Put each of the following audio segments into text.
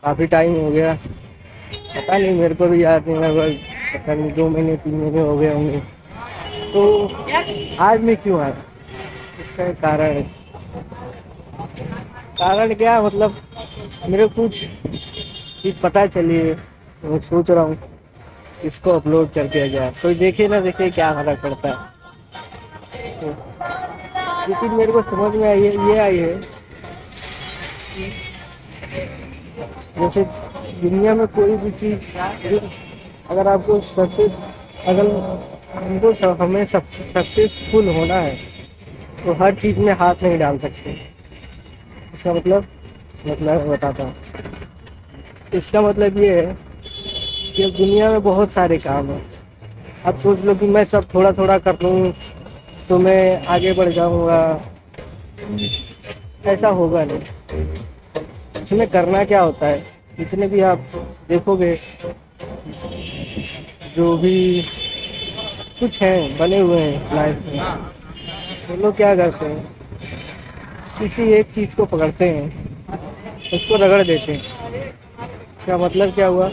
काफ़ी टाइम हो गया, पता नहीं, मेरे को भी याद नहीं, लगभग पता नहीं 2 महीने 3 महीने हो गए होंगे। तो आज मैं क्यों आया, इसका एक कारण है। कारण क्या मतलब, मेरे को कुछ चीज़ पता चली है, तो मैं सोच रहा हूँ इसको अपलोड कर दिया जाए, कोई देखे ना देखे क्या फर्क पड़ता है। तो ये चीज़ मेरे को समझ में आई है, ये आई है जैसे दुनिया में कोई भी चीज़, अगर आपको सक्सेस, अगर हमें सक्सेसफुल होना है तो हर चीज़ में हाथ नहीं डाल सकते। इसका मतलब मैं बताता हूँ। इसका मतलब ये है कि अब दुनिया में बहुत सारे काम हैं। अब सोच लो कि मैं सब थोड़ा थोड़ा कर लूँ तो मैं आगे बढ़ जाऊँगा, ऐसा होगा नहीं। इसमें करना क्या होता है, जितने भी आप देखोगे, जो भी कुछ हैं बने हुए हैं लाइफ में, वो लोग क्या करते हैं, किसी एक चीज़ को पकड़ते हैं, उसको रगड़ देते हैं। इसका मतलब क्या हुआ,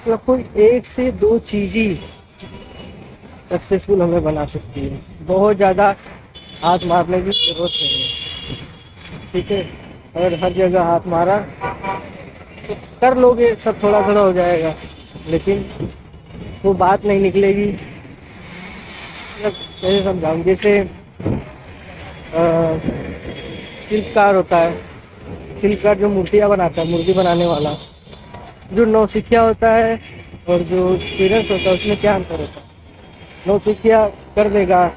तो कोई एक से दो चीज़ ही सक्सेसफुल हमें बना सकती है, बहुत ज़्यादा हाथ मारने की जरूरत नहीं है। ठीक है, अगर हर जगह हाथ मारा तो कर लोगे, सब थोड़ा थोड़ा हो जाएगा, लेकिन वो बात नहीं निकलेगी। मतलब कैसे समझाऊँ, जैसे शिल्पकार होता है, शिल्पकार जो मूर्तियाँ बनाता है, मूर्ति बनाने वाला, जो नौसिखिया होता है और जो एक्सपीरियंस होता है, उसमें क्या अंतर होता है। नौसिखिया कर देगा,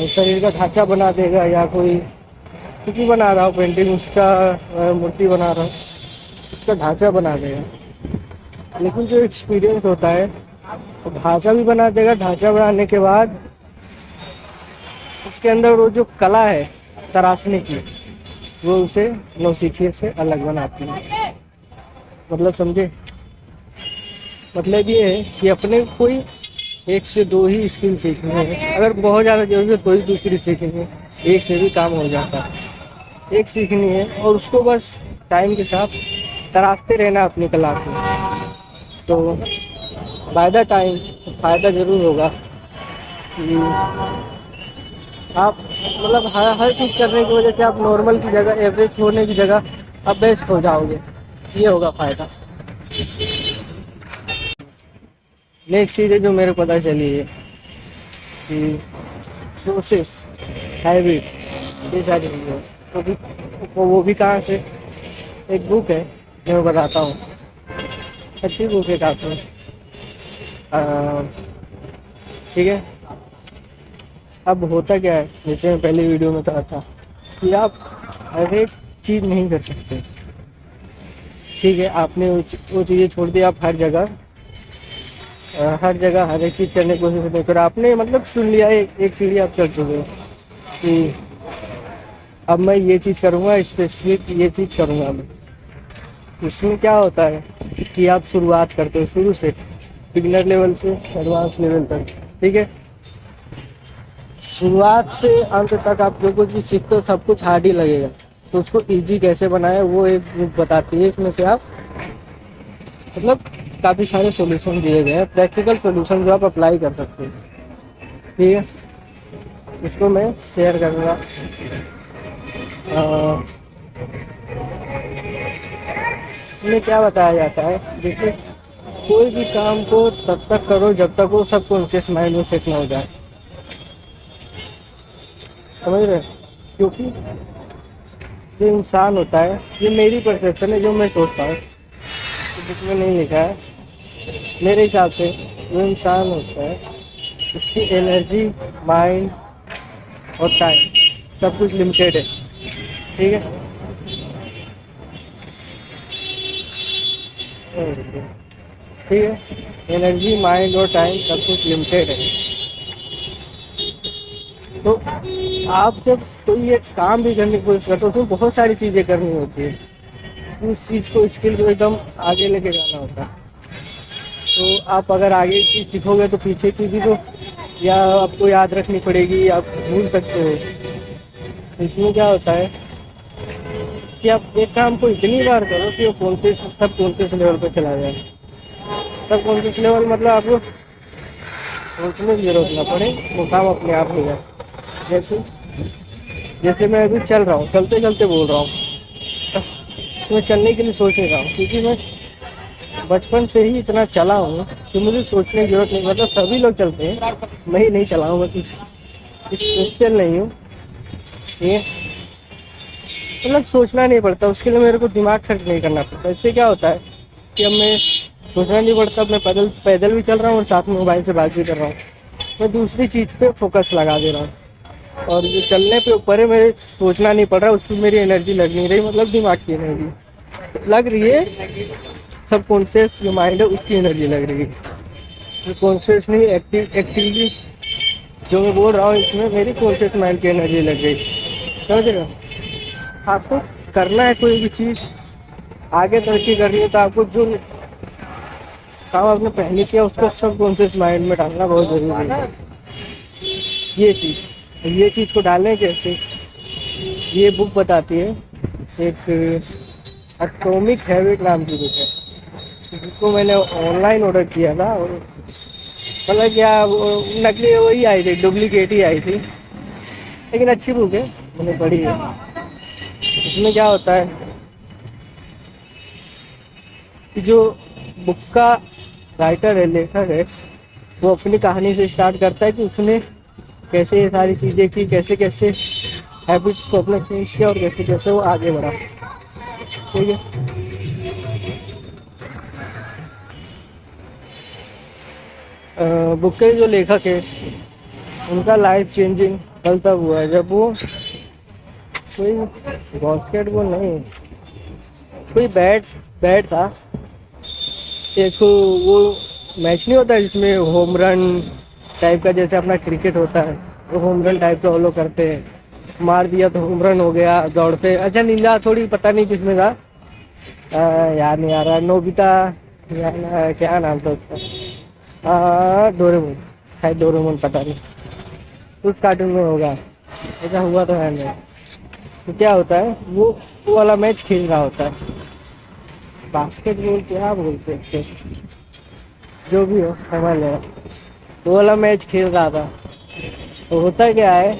शरीर का ढांचा बना देगा, या कोई कुछ भी बना रहा हो, पेंटिंग उसका, मूर्ति बना रहा हो, उसका ढांचा बना देगा। लेकिन जो एक्सपीरियंस होता है वो ढांचा भी बना देगा, ढांचा बनाने के बाद उसके अंदर वो जो कला है तराशने की, वो उसे नौसिखिए से अलग बनाती है। मतलब समझे, मतलब ये है कि अपने कोई एक से दो ही स्किल सीखनी है, अगर बहुत ज़्यादा जरूरी है तो ही दूसरी सीखनी है, एक से भी काम हो जाता है। एक सीखनी है और उसको बस टाइम के साथ तराशते रहना अपनी कला को, तो बाय द टाइम फ़ायदा ज़रूर होगा कि आप मतलब हर चीज़ करने की वजह से आप नॉर्मल की जगह, एवरेज होने की जगह आप बेस्ट हो जाओगे, ये होगा फ़ायदा। नेक्स्ट चीज़ है जो मेरे को पता चली है कि प्रोसेस, हैबिट, ये सारी चीज़ें, वो भी कहाँ से, एक बुक है जो मैं बताता हूँ, अच्छी बुक है काफ़ी। ठीक है, अब होता क्या है, जैसे मैं पहले वीडियो में कहा था कि आप हर एक चीज़ नहीं कर सकते। ठीक है, आपने वो चीज़ें छोड़ दी, आप हर जगह हर एक चीज़ करने की कोशिश नहीं कर, आपने मतलब चुन लिया, एक सीढ़ी आप चढ़ चुके हो कि अब मैं ये चीज़ करूँगा, स्पेसिफिक ये चीज़ करूँगा मैं। इसमें क्या होता है कि आप शुरुआत करते हो शुरू से, बिगिनर लेवल से एडवांस लेवल तक। ठीक है, शुरुआत से अंत तक आप जो कुछ भी सीखते हो सब कुछ हार्ड ही लगेगा, तो उसको इजी कैसे बनाए वो एक बुक बताती है। इसमें से आप मतलब काफ़ी सारे सॉल्यूशन दिए गए हैं, प्रैक्टिकल सॉल्यूशन जो आप अप्लाई कर सकते हैं। ठीक है, इसको मैं शेयर करूँगा। इसमें क्या बताया जाता है, जैसे कोई भी काम को तब तक करो जब तक वो सबकॉन्शियस माइंड में सेट ना हो जाए, समझ रहे? क्योंकि जो इंसान होता है, ये मेरी परसेप्शन है, जो मैं सोचता हूँ, बुक में नहीं लिखा है, मेरे हिसाब से जो इंसान होता है उसकी एनर्जी, माइंड और टाइम सब कुछ लिमिटेड है। ठीक है, ठीक है, एनर्जी, माइंड और टाइम सब कुछ लिमिटेड है। तो आप जब कोई ये काम भी करने की कोशिश करते हो तो बहुत सारी चीज़ें करनी होती है, उस चीज़ को, स्किल को एकदम आगे लेके जाना होता है। तो आप अगर आगे की चीज़ सीखोगे तो पीछे की भी तो या आपको याद रखनी पड़ेगी, आप भूल सकते हो। इसमें क्या होता है कि आप एक काम को इतनी बार करो कि वो कॉन्शियस सब कॉन्शियस लेवल पे चला जाए। सब कॉन्शियस लेवल मतलब आपको सोचने की जरूरत ना पड़े, वो काम अपने आप हो जाए। जैसे जैसे मैं अभी चल रहा हूँ, चलते चलते बोल रहा हूँ, तो मैं चलने के लिए सोच नहीं रहा हूँ, क्योंकि मैं बचपन से ही इतना चला हूँ कि मुझे सोचने की जरूरत नहीं। मतलब सभी लोग चलते हैं, मैं ही नहीं चला हूँ, मैं कुछ स्पेशल नहीं हूँ ये। मतलब सोचना नहीं पड़ता उसके लिए, मेरे को दिमाग खर्च नहीं करना पड़ता। इससे क्या होता है कि अब मैं सोचना नहीं पड़ता, मैं पैदल पैदल भी चल रहा हूँ और साथ में मोबाइल से बात भी कर रहा हूँ। मैं दूसरी चीज़ पे फोकस लगा दे रहा हूँ, और जो चलने पे ऊपर है मेरे सोचना नहीं पड़ रहा, उसमें मेरी एनर्जी लग नहीं रही, मतलब दिमाग की एनर्जी लग रही है। सब कॉन्शियस जो माइंड है उसकी एनर्जी लग रही है, कॉन्शियस नहीं एक्टिवली जो मैं बोल रहा हूँ इसमें मेरी कॉन्शियस माइंड की एनर्जी लग गई। समझ रहे हो? आपको करना है कोई भी चीज़, आगे तरक्की करनी है, तो आपको जो काम आपने पहले किया उसको सब कॉन्शियस माइंड में डालना बहुत ज़रूरी है। ये चीज़ को डालने कैसे, ये बुक बताती है। एक एटॉमिक हैबिट नाम की बुक है, जिसको मैंने ऑनलाइन ऑर्डर किया था, और मतलब क्या वो नकली वही आई थी, डुप्लीकेट ही आई थी, लेकिन अच्छी बुक है, मैंने पढ़ी है। इसमें क्या होता है कि जो बुक का राइटर है, लेखक है, वो अपनी कहानी से स्टार्ट करता है कि उसने कैसे ये सारी चीज़ें की, कैसे कैसे हैबिट्स को अपना चेंज किया, और कैसे कैसे वो आगे बढ़ा। ठीक है। बुक के जो लेखक है उनका लाइफ चेंजिंग कल तब हुआ है जब वो कोई बास्केटबॉल नहीं, कोई बैट बैट था, एक वो मैच नहीं होता जिसमें होम रन टाइप का, जैसे अपना क्रिकेट होता है वो होम रन टाइप का फॉलो करते हैं, मार दिया तो होम रन हो गया, दौड़ते। अच्छा नीला थोड़ी पता नहीं किसमें था, याद नहीं आ रहा, नोबिता या क्या नाम था उसका, डोरेमोन, शायद डोरेमोन, पता नहीं, उस कार्टून में होगा, ऐसा हुआ तो है नहीं। तो क्या होता है वो वाला मैच खेल रहा होता है, बास्केटबॉल क्या बोलते हैं उसको, जो भी हो समझ लेगा, वो वाला मैच खेल रहा था। तो होता क्या है,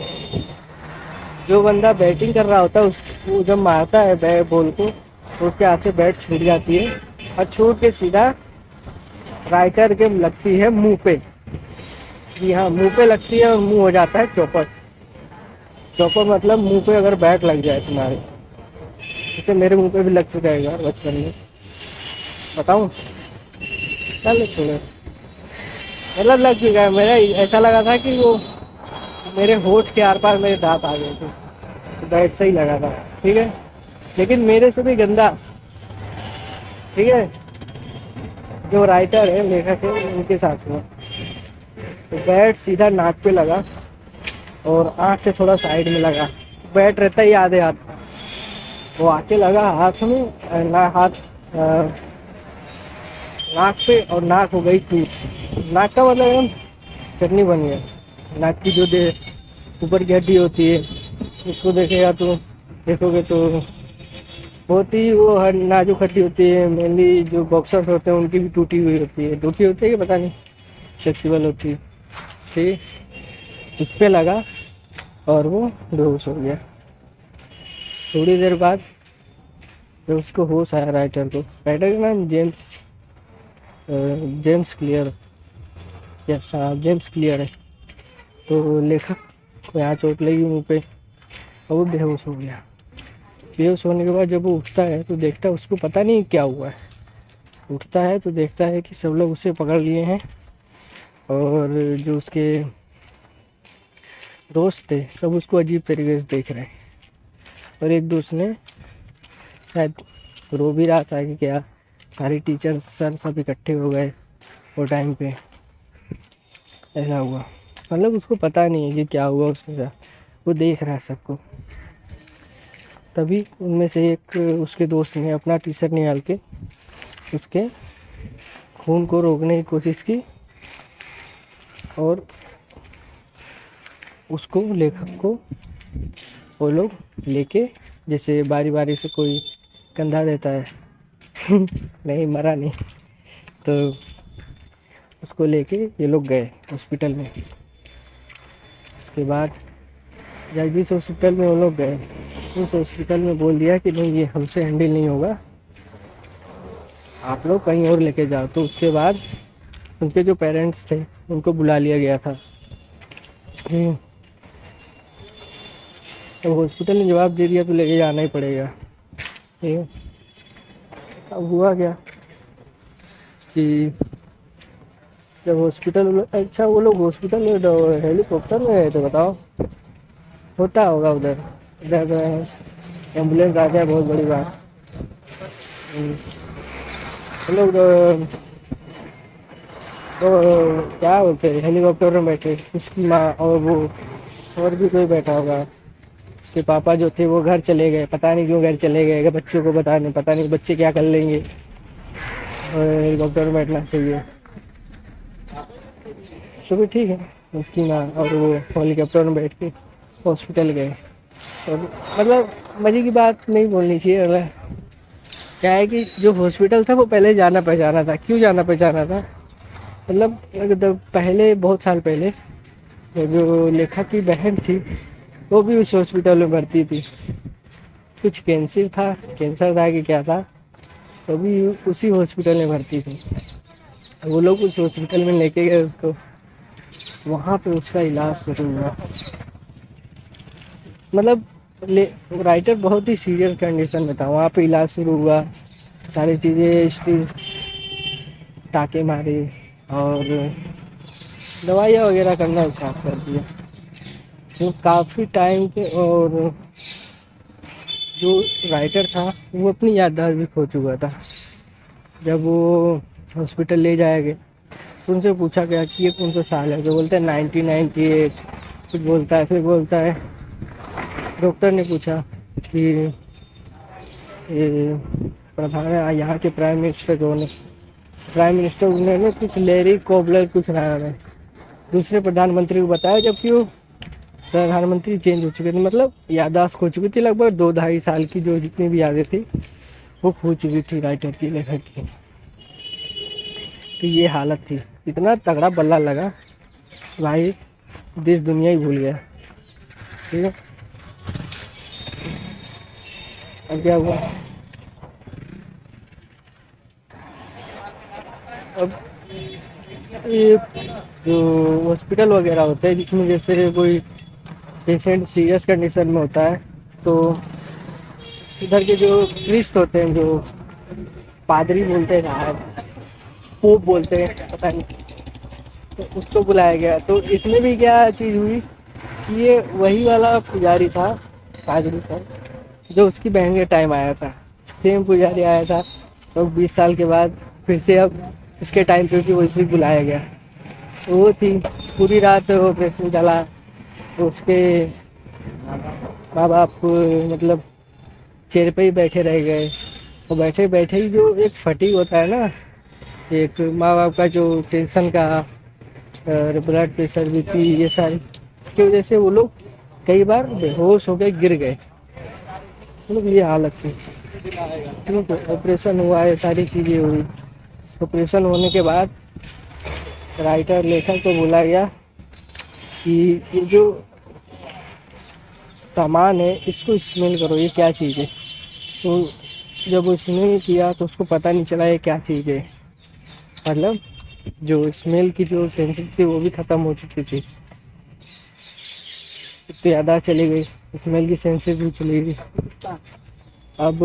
जो बंदा बैटिंग कर रहा होता है उसको जब मारता है बैट बॉल को, तो उसके हाथ से बैट छूट जाती है, और छूट के सीधा राइटर के लगती है मुंह पे। जी हाँ, मुंह पे लगती है और मुंह हो जाता है चौपट। चौपट मतलब मुंह पे अगर बैट लग जाए तुम्हारे, जैसे मेरे मुंह पे भी लग चुका है यार बचपन में, बताऊँ? चल छोड़ो, मतलब लग चुका है मेरा, ऐसा लगा था कि वो मेरे होठ के आर पार मेरे दांत आ गए थे, तो बैट सही लगा था। ठीक है, लेकिन मेरे से भी गंदा, ठीक है, जो राइटर है, लेखक है, उनके साथ हुआ। तो बैट सीधा नाक पे लगा और आँख के थोड़ा साइड में लगा, बैट रहता ही आधे हाथ का, वो आके लगा हाथ में, ना हाथ नाक पे, और नाक हो गई टूट। नाक का मतलब एकदम चटनी बन गया। नाक की जो ऊपर की हड्डी होती है, उसको देखेगा तो देखोगे तो बहुत ही वो नाजुक हड्डी होती है, मेनली जो बॉक्सर्स होते हैं उनकी भी टूटी हुई होती है, टूटी होती है कि पता नहीं, फ्लेक्सिबल होती है। ठीक, उस पर लगा और वो बेहोश हो गया। थोड़ी देर बाद जब उसको होश आया, राइटर को, राइटर का नाम जेम्स क्लियर, यस हाँ जेम्स क्लियर है। तो लेखक को यहाँ चोट लगी मुंह पे और वो बेहोश हो गया। बेहोश होने के बाद जब वो उठता है तो देखता है उसको पता नहीं क्या हुआ है। उठता है तो देखता है कि सब लोग उसे पकड़ लिए हैं, और जो उसके दोस्त थे सब उसको अजीब तरीके से देख रहे हैं, और एक दोस्त ने शायद रो भी रहा था कि क्या, सारे टीचर सर सब इकट्ठे हो गए वो टाइम पे, ऐसा हुआ। मतलब उसको पता नहीं है कि क्या हुआ उसके साथ, वो देख रहा है सबको। तभी उनमें से एक उसके दोस्त ने अपना टी शर्ट निकाल के उसके खून को रोकने की कोशिश की, और उसको, लेखक को, वो लोग लेके जैसे बारी बारी से कोई कंधा देता है नहीं, मरा नहीं। तो उसको लेके ये लोग गए हॉस्पिटल में। उसके बाद जिस हॉस्पिटल में वो लोग गए, उस हॉस्पिटल में बोल दिया कि नहीं, ये हमसे हैंडल नहीं होगा, आप लोग कहीं और लेके जाओ। तो उसके बाद उनके जो पेरेंट्स थे उनको बुला लिया गया था। तो हॉस्पिटल ने जवाब दे दिया तो लेके जाना ही पड़ेगा। ठीक है, अब हुआ क्या कि जब हॉस्पिटल, अच्छा वो लोग हॉस्पिटल में हेलीकॉप्टर में गए थे, बताओ। होता होगा उधर, इधर एम्बुलेंस आ जाए बहुत बड़ी बात। हम लोग तो क्या बोलते हैं, हेलीकॉप्टर में बैठे, उसकी माँ और वो और भी कोई बैठा होगा। उसके पापा जो थे वो घर चले गए, पता नहीं क्यों घर चले गए, बच्चों को पता नहीं बच्चे क्या कर लेंगे, और हेलीकॉप्टर में बैठना चाहिए। तो भी ठीक है, उसकी माँ और वो हेलीकॉप्टर में बैठ के हॉस्पिटल गए। और मतलब मजे की बात नहीं बोलनी चाहिए, मतलब क्या है कि जो हॉस्पिटल था वो पहले जाना पहचाना था। क्यों जाना पहचाना था, मतलब पहले, बहुत साल पहले, तो जो लेखक की बहन थी वो भी उस हॉस्पिटल में भर्ती थी। कुछ कैंसर था कि क्या था, तो भी उसी हॉस्पिटल में भर्ती थी। वो लोग उस हॉस्पिटल में लेके गए उसको, वहाँ पे उसका इलाज शुरू हुआ। मतलब राइटर बहुत ही सीरियस कंडीशन में था, वहाँ पे इलाज शुरू हुआ, सारी चीज़ें स्टील टाके मारे और दवाइयाँ वगैरह करना स्टार्ट कर दिया। तो काफ़ी टाइम के, और जो राइटर था वो अपनी याददाश्त भी खो चुका था। जब वो हॉस्पिटल ले जाया गया तो उनसे पूछा गया कि ये कौन सा साल है, जो बोलते हैं 1998, कुछ बोलता है, फिर बोलता है, डॉक्टर ने पूछा कि ये प्रधान यहाँ के प्राइम मिनिस्टर कौन है। प्राइम मिनिस्टर उन्होंने कुछ लेरी कोबलर कुछ नाम है, दूसरे प्रधानमंत्री को बताया, जबकि वो प्रधानमंत्री चेंज हो चुके थे। मतलब याददाश्त खो चुकी थी, लगभग 2-2.5 साल की जो जितनी भी यादें थी वो खो चुकी थी राइटर की, लेखक की। तो ये हालत थी, इतना तगड़ा बल्ला लगा भाई, देश दुनिया ही भूल गया। ठीक है, अब क्या हुआ, अब ये जो हॉस्पिटल वगैरह होते हैं जिसमें जैसे कोई पेशेंट सीरियस कंडीशन में होता है, तो इधर के जो प्रीस्ट होते हैं, जो पादरी बोलते हैं, पोप बोलते हैं, पता नहीं, तो उसको बुलाया गया। तो इसमें भी क्या चीज़ हुई कि ये वही वाला पुजारी था, पादरी था, जो उसकी बहन के टाइम आया था, सेम पुजारी आया था। तो 20 साल के बाद फिर से अब इसके टाइम पे भी वैसे ही बुलाया गया। तो वो थी, पूरी रात ऑपरेशन चला, तो उसके माँ बाप मतलब चेयर पे ही बैठे रह गए। और बैठे बैठे ही जो एक फटीग होता है ना, एक माँ बाप का जो टेंशन का, ब्लड प्रेशर, बीपी, ये सारी की वजह से वो लोग कई बार बेहोश हो गए, गिर गए। मतलब ये हालत थी। ठीक है, ऑपरेशन हुआ है, सारी चीज़ें हुई। ऑपरेशन होने के बाद राइटर, लेखक को बोला गया कि ये जो सामान है इसको स्मेल करो, ये क्या चीज़ है। तो जब वो स्मेल किया तो उसको पता नहीं चला ये क्या चीज़ है। मतलब जो स्मेल की जो सेंसेस थी वो भी ख़त्म हो चुकी थी, तो याददाश्त चली गई, स्मेल की सेंसेस भी चली गई। अब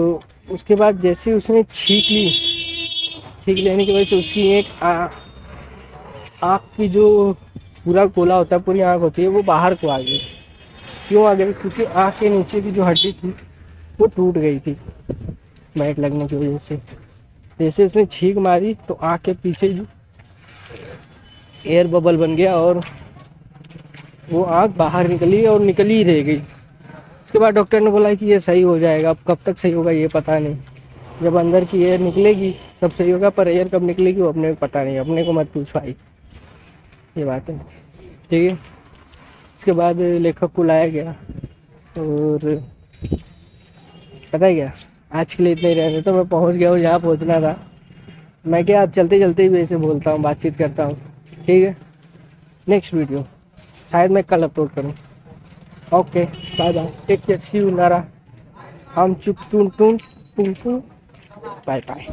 उसके बाद जैसे उसने छींक ली, छींक लेने की वजह से उसकी एक आँख की जो पूरा गोला होता है, पूरी आँख होती है, वो बाहर को आ गई। क्यों आ गई, क्योंकि आँख के नीचे की जो हड्डी थी वो टूट गई थी बैट लगने की वजह से। जैसे उसने छींक मारी तो आँख के पीछे एयर बबल बन गया और वो आँख बाहर निकली और निकली ही रह गई। उसके बाद डॉक्टर ने बोला कि ये सही हो जाएगा, अब कब तक सही होगा ये पता नहीं, जब अंदर की एयर निकलेगी तब सही होगा, पर एयर कब निकलेगी वो अपने को पता नहीं, अपने को मत पूछ भाई, ये बात है। ठीक है, उसके बाद लेखक को लाया गया और पता है क्या, आज के लिए इतना ही रहने, तो मैं पहुंच गया हूँ जहाँ पहुंचना था। मैं क्या अब चलते चलते भी ऐसे बोलता हूँ, बातचीत करता हूँ। ठीक है, नेक्स्ट वीडियो शायद मैं कल अपलोड करूँ। Okay, bye bye, take care, see you नारा, हम चुप टून टून टून टून, बाय बाय।